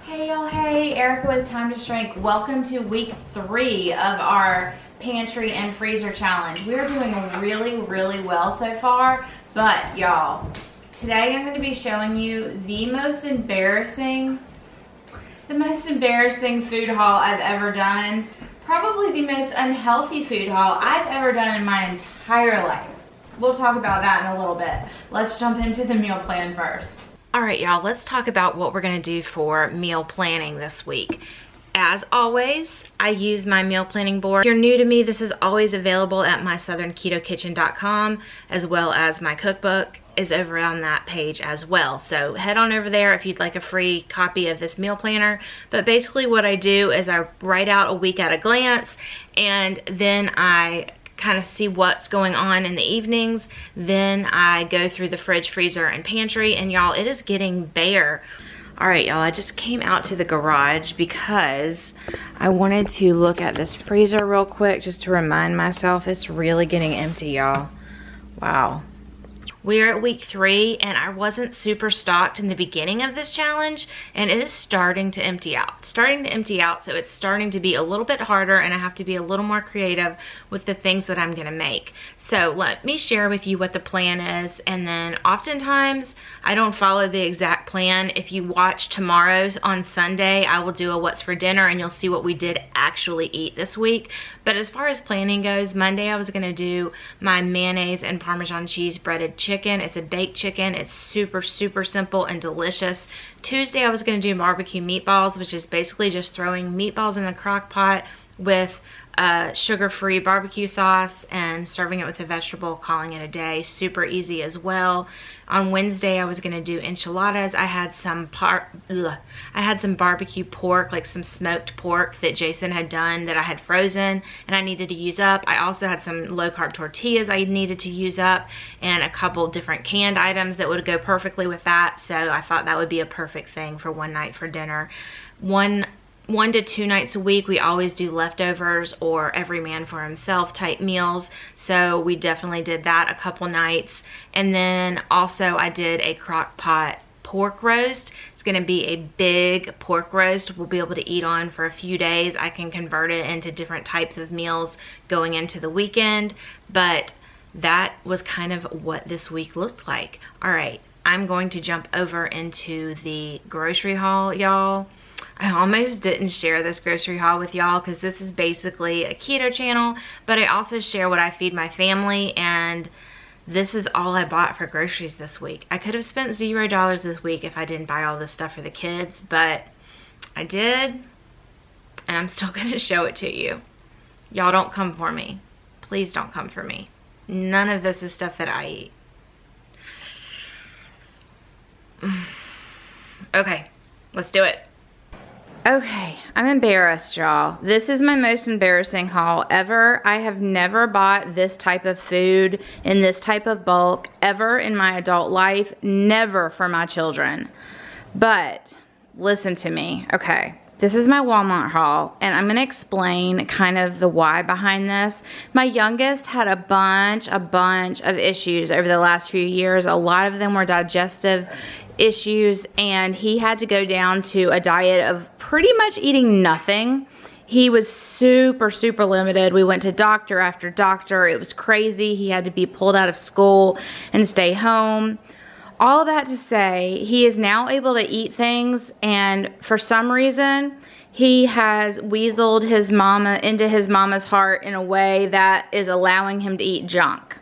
Hey y'all, hey, Erica with TimetoShrink. Welcome to week 3 of our pantry and freezer challenge. We're doing really well so far, but y'all, today I'm going to be showing you the most embarrassing food haul I've ever done. Probably the most unhealthy food haul I've ever done in my entire life. We'll talk about that in a little bit. Let's jump into the meal plan first. All right, y'all, let's talk about what we're gonna do for meal planning this week. As always, I use my meal planning board. If you're new to me, this is always available at MySouthernKetoKitchen.com, as well as my cookbook is over on that page as well. So head on over there if you'd like a free copy of this meal planner. But basically what I do is I write out a week at a glance, and then I kind of see what's going on in the evenings. Then I go through the fridge, freezer, and pantry, and y'all, it is getting bare. All right, y'all, I just came out to the garage because I wanted to look at this freezer real quick just to remind myself it's really getting empty, y'all. Wow. We're at week 3, and I wasn't super stocked in the beginning of this challenge, and it is starting to empty out. So it's starting to be a little bit harder, and I have to be a little more creative with the things that I'm gonna make. So let me share with you what the plan is, and then oftentimes I don't follow the exact plan. If you watch tomorrow's on Sunday, I will do a what's for dinner, and you'll see what we did actually eat this week. But as far as planning goes, Monday I was gonna do my mayonnaise and Parmesan cheese breaded chicken. It's a baked chicken. It's super simple and delicious. Tuesday I was gonna do barbecue meatballs, which is basically just throwing meatballs in the crock pot with sugar-free barbecue sauce and serving it with a vegetable, calling it a day. Super easy as well. On Wednesday I was gonna do enchiladas. I had some barbecue pork, like some smoked pork that Jason had done that I had frozen and I needed to use up. I also had some low-carb tortillas I needed to use up, and a couple different canned items that would go perfectly with that. So I thought that would be a perfect thing for one night for dinner. One to 2 nights a week, we always do leftovers or every man for himself type meals. So we definitely did that a couple nights. And then also I did a crock pot pork roast. It's gonna be a big pork roast we'll be able to eat on for a few days. I can convert it into different types of meals going into the weekend. But that was kind of what this week looked like. All right, I'm going to jump over into the grocery haul, y'all. I almost didn't share this grocery haul with y'all because this is basically a keto channel, but I also share what I feed my family, and this is all I bought for groceries this week. I could have spent $0 this week if I didn't buy all this stuff for the kids, but I did, and I'm still gonna show it to you. Y'all don't come for me. Please don't come for me. None of this is stuff that I eat. Okay, let's do it. Okay, I'm embarrassed, y'all. This is my most embarrassing haul ever. I have never bought this type of food in this type of bulk ever in my adult life, never for my children. But listen to me, okay? This is my Walmart haul, and I'm gonna explain kind of the why behind this. My youngest had a bunch of issues over the last few years. A lot of them were digestive issues, and he had to go down to a diet of pretty much eating nothing. He was super limited. We went to doctor after doctor. It was crazy. He had to be pulled out of school and stay home. All that to say, he is now able to eat things, and for some reason he has weaseled his mama into his mama's heart in a way that is allowing him to eat junk.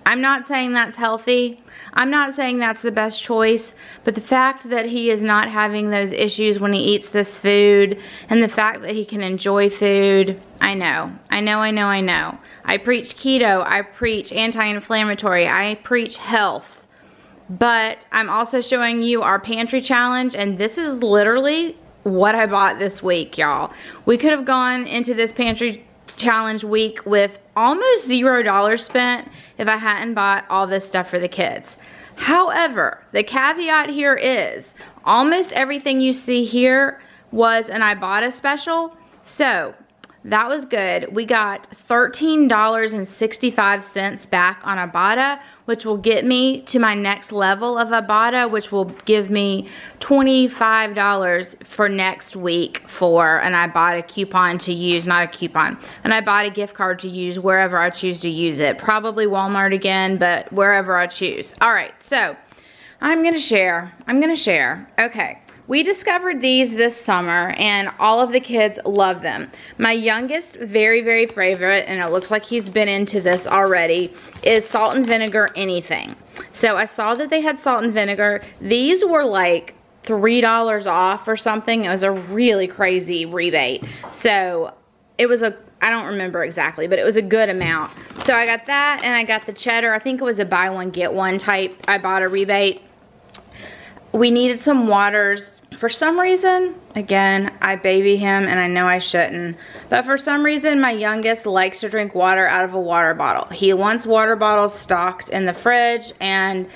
I'm not saying that's healthy. I'm not saying that's the best choice, but the fact that he is not having those issues when he eats this food, and the fact that he can enjoy food, I know. I preach keto, I preach anti-inflammatory, I preach health, but I'm also showing you our pantry challenge, and this is literally what I bought this week, y'all. We could have gone into this pantry challenge week with almost $0 spent if I hadn't bought all this stuff for the kids. However, the caveat here is almost everything you see here was an Ibotta special. So that was good. We got $13.65 back on Ibotta, which will get me to my next level of Ibotta, which will give me $25 for next week for an Ibotta coupon to use, not a coupon, an Ibotta gift card to use wherever I choose to use it. Probably Walmart again, but wherever I choose. All right, so I'm gonna share. Okay. We discovered these this summer and all of the kids love them. My youngest very favorite, and it looks like he's been into this already, is salt and vinegar anything. So I saw that they had salt and vinegar. These were like $3 off or something. It was a really crazy rebate. So it was I don't remember exactly, but it was a good amount. So I got that and I got the cheddar. I think it was a buy one get one type Ibotta rebate. We needed some waters. For some reason, again, I baby him and I know I shouldn't, but for some reason my youngest likes to drink water out of a water bottle. He wants water bottles stocked in the fridge, and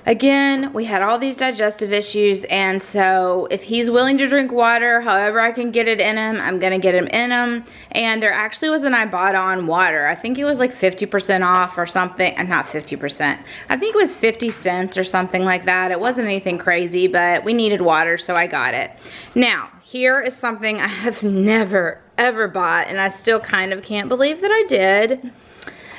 again, we had all these digestive issues, and so if he's willing to drink water, however I can get it in him, I'm gonna get him in him. And there actually was an Ibotta on water. I think it was like 50% off or something. Not 50%. I think it was 50 cents or something like that. It wasn't anything crazy, but we needed water, so I got it. Now, here is something I have never, ever bought, and I still kind of can't believe that I did.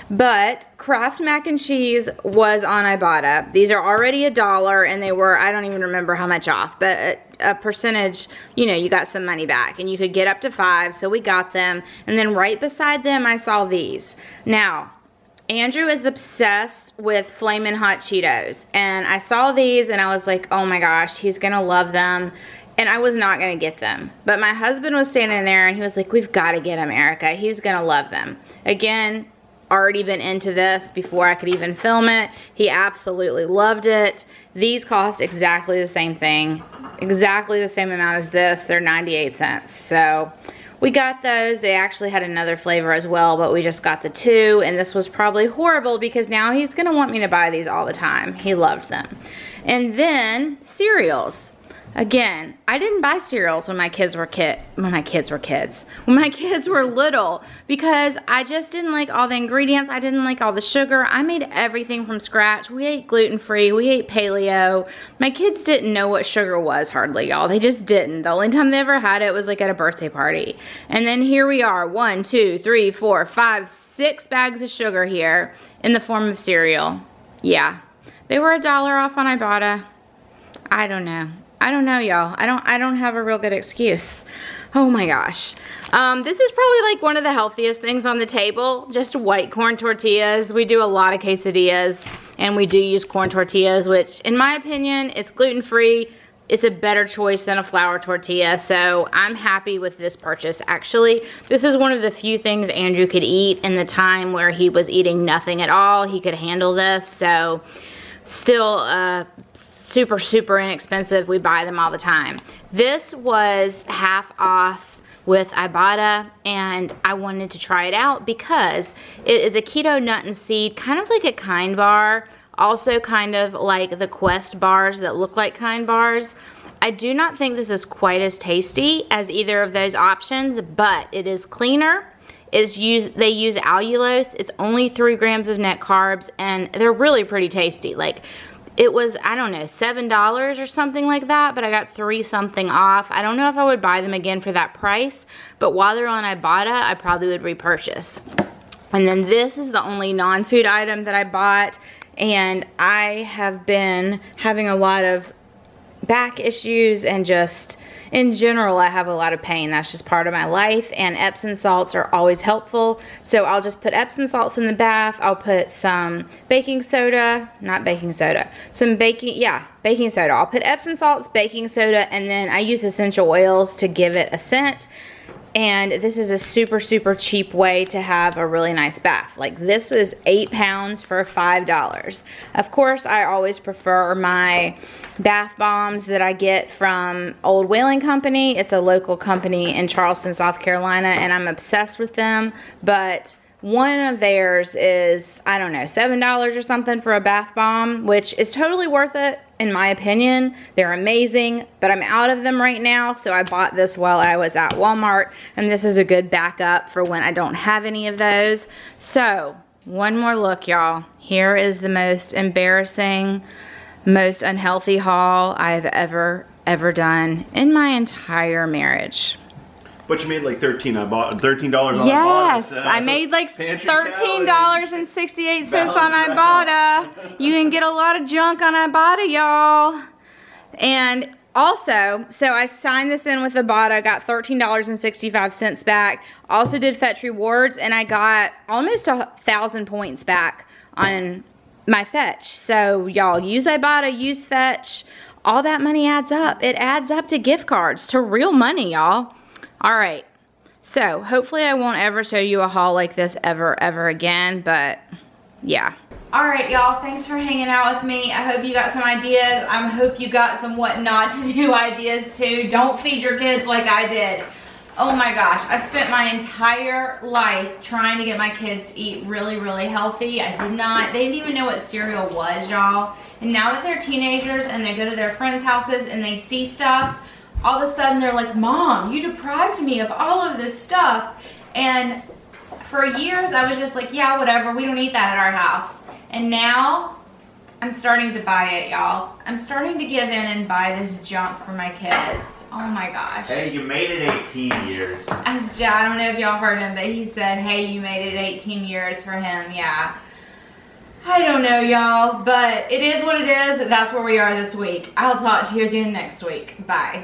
But Kraft mac and cheese was on Ibotta. These are already $1 and they were, I don't even remember how much off, but a percentage, you know, you got some money back and you could get up to 5, so we got them. And then right beside them I saw these. Now, Andrew is obsessed with Flamin' Hot Cheetos, and I saw these and I was like, oh my gosh, he's gonna love them. And I was not gonna get them. But my husband was standing there and he was like, we've gotta get him, Erica. He's gonna love them. Again, already been into this before I could even film it. He absolutely loved it. These cost exactly the same thing, exactly the same amount as this. They're 98 cents. So we got those. They actually had another flavor as well, but we just got the 2, and this was probably horrible because now he's gonna want me to buy these all the time. He loved them. And then cereals. Again, I didn't buy cereals when my kids were when my kids were little, because I just didn't like all the ingredients. I didn't like all the sugar. I made everything from scratch. We ate gluten-free. We ate paleo. My kids didn't know what sugar was hardly, y'all. They just didn't. The only time they ever had it was like at a birthday party. And then here we are, 1, 2, 3, 4, 5, 6 bags of sugar here in the form of cereal. Yeah, they were $1 off on Ibotta. I don't know, y'all. I don't have a real good excuse. Oh my gosh. This is probably like one of the healthiest things on the table, just white corn tortillas. We do a lot of quesadillas and we do use corn tortillas, which in my opinion, it's gluten-free. It's a better choice than a flour tortilla, so I'm happy with this purchase. Actually, this is one of the few things Andrew could eat in the time where he was eating nothing at all. He could handle this, so still super inexpensive. We buy them all the time. This was half off with Ibotta, and I wanted to try it out because it is a keto nut and seed, kind of like a Kind bar, also kind of like the Quest bars that look like Kind bars. I do not think this is quite as tasty as either of those options, but it is cleaner. They use allulose. It's only 3 grams of net carbs, and they're really pretty tasty. Like, it was, I don't know, $7 or something like that, but I got 3 something off. I don't know if I would buy them again for that price, but while they're on Ibotta, I probably would repurchase. And then this is the only non-food item that I bought, and I have been having a lot of back issues and just in general I have a lot of pain. That's just part of my life, and Epsom salts are always helpful. So I'll just put Epsom salts in the bath. I'll put some baking soda, baking soda. I'll put Epsom salts, baking soda, and then I use essential oils to give it a scent. And this is a super cheap way to have a really nice bath. Like, this is 8 pounds for $5. Of course, I always prefer my bath bombs that I get from Old Whaling Company. It's a local company in Charleston, South Carolina, and I'm obsessed with them. But one of theirs is, I don't know, $7 or something for a bath bomb, which is totally worth it in my opinion. They're amazing, but I'm out of them right now, so I bought this while I was at Walmart, and this is a good backup for when I don't have any of those. So, one more look, y'all. Here is the most embarrassing, most unhealthy haul I've ever done in my entire marriage. But you made like $13 on Ibotta. Yes, I made like $13.68 on Ibotta. You can get a lot of junk on Ibotta, y'all. And also, so I signed this in with Ibotta, got $13.65 back. Also did Fetch Rewards, and I got almost 1,000 points back on my Fetch. So y'all, use Ibotta, use Fetch. All that money adds up. It adds up to gift cards, to real money, y'all. All right, so hopefully I won't ever show you a haul like this ever again, but yeah. All right, y'all, thanks for hanging out with me. I hope you got some ideas. I hope you got some what not to do ideas too. Don't feed your kids like I did. Oh my gosh, I spent my entire life trying to get my kids to eat really healthy. They didn't even know what cereal was, y'all. And now that they're teenagers and they go to their friends' houses and they see stuff, all of a sudden they're like, Mom, you deprived me of all of this stuff. And for years I was just like, yeah, whatever, we don't eat that at our house. And now I'm starting to buy it, y'all. I'm starting to give in and buy this junk for my kids. Oh my gosh. Hey, you made it 18 years. I don't know if y'all heard him, but he said, hey, you made it 18 years for him. Yeah. I don't know, y'all, but it is what it is. That's where we are this week. I'll talk to you again next week. Bye.